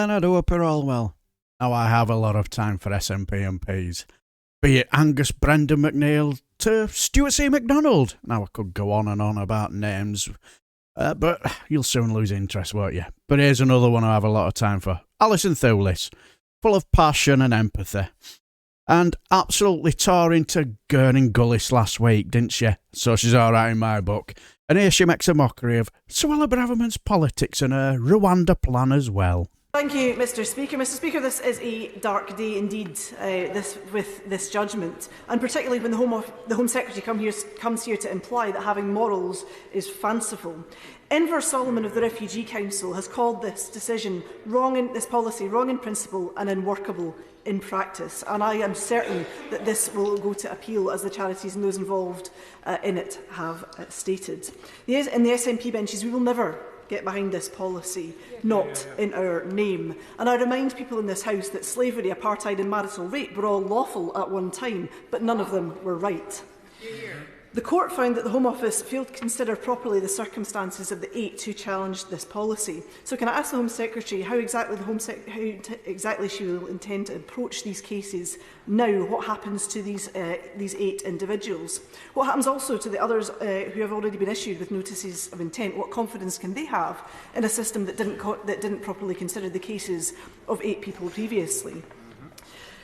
and I do hope you're all well. Now I have a lot of time for SNP MPs, be it Angus Brenden MacNeil to Stuart C. MacDonald. Now I could go on and on about names, but you'll soon lose interest, won't you? But here's another one I have a lot of time for. Alison Thewliss, full of passion and empathy. And absolutely tore into gurning Gullis last week, didn't she? So she's alright in my book. And here she makes a mockery of Suella Braverman's politics and her Rwanda Plan as well. Thank you, Mr Speaker. Mr Speaker, this is a dark day indeed, with this judgment, and particularly when the Home Secretary comes here to imply that having morals is fanciful. Enver Solomon of the Refugee Council has called this decision this policy wrong in principle and unworkable in practice, and I am certain that this will go to appeal, as the charities and those involved in it have stated. In the SNP benches, we will never get behind this policy, not in our name. And I remind people in this House that slavery, apartheid and marital rape were all lawful at one time, but none of them were right. The court found that the Home Office failed to consider properly the circumstances of the 8 who challenged this policy. So can I ask the Home Secretary how exactly she will intend to approach these cases now? What happens to these 8 individuals? What happens also to the others who have already been issued with notices of intent? What confidence can they have in a system that didn't properly consider the cases of 8 people previously?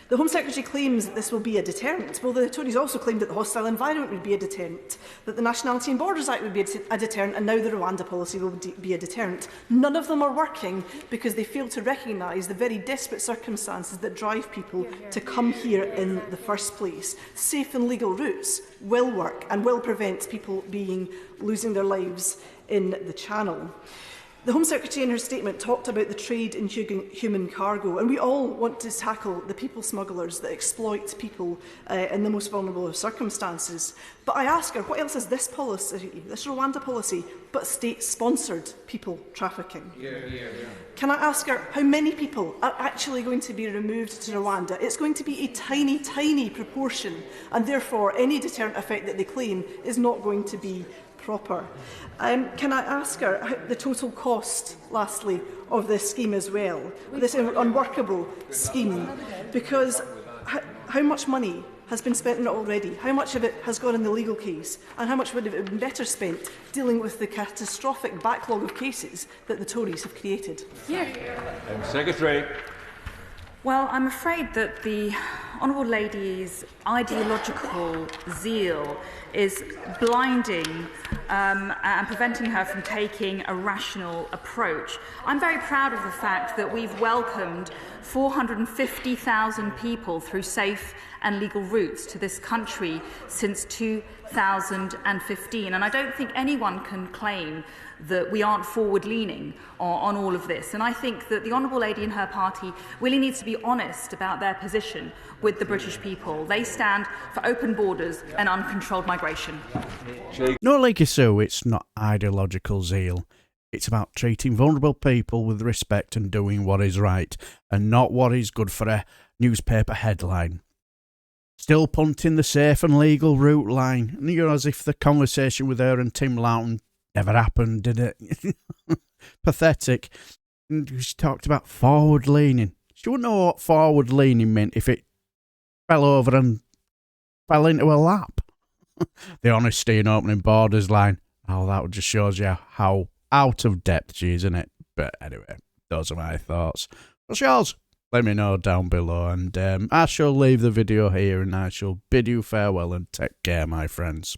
The Home Secretary claims that this will be a deterrent. Well, the Tories also claimed that the hostile environment would be a deterrent, that the Nationality and Borders Act would be a deterrent, and now the Rwanda policy will be a deterrent. None of them are working because they fail to recognise the very desperate circumstances that drive people to come here in the first place. Safe and legal routes will work and will prevent people losing their lives in the Channel. The Home Secretary in her statement talked about the trade in human cargo, and we all want to tackle the people smugglers that exploit people in the most vulnerable of circumstances. But I ask her, what else is this policy, this Rwanda policy, but state-sponsored people trafficking? Can I ask her how many people are actually going to be removed to Rwanda? It's going to be a tiny, tiny proportion, and therefore any deterrent effect that they claim is not going to be proper. Can I ask her the total cost, lastly, of this scheme as well, this unworkable scheme? Because how much money has been spent on it already? How much of it has gone in the legal case? And how much would have been better spent dealing with the catastrophic backlog of cases that the Tories have created? Secretary. Well, I'm afraid that the Honourable Lady's ideological zeal is blinding and preventing her from taking a rational approach. I'm very proud of the fact that we've welcomed 450,000 people through safe and legal routes to this country since 2015. And I don't think anyone can claim that we aren't forward-leaning on all of this. And I think that the Honourable Lady and her party really needs to be honest about their position with the British people. They stand for open borders and uncontrolled migration. No, Leaky Sue, it's not ideological zeal. It's about treating vulnerable people with respect and doing what is right, and not what is good for a newspaper headline. Still punting the safe and legal route line, and you're as if the conversation with her and Tim Loughton never happened, did it? Pathetic. And she talked about forward-leaning. She wouldn't know what forward-leaning meant if it fell over and fell into her lap. The honesty in opening borders line. Oh, that just shows you how out of depth she is, isn't it? But anyway, those are my thoughts. What's yours? Let me know down below, and I shall leave the video here, and I shall bid you farewell and take care, my friends.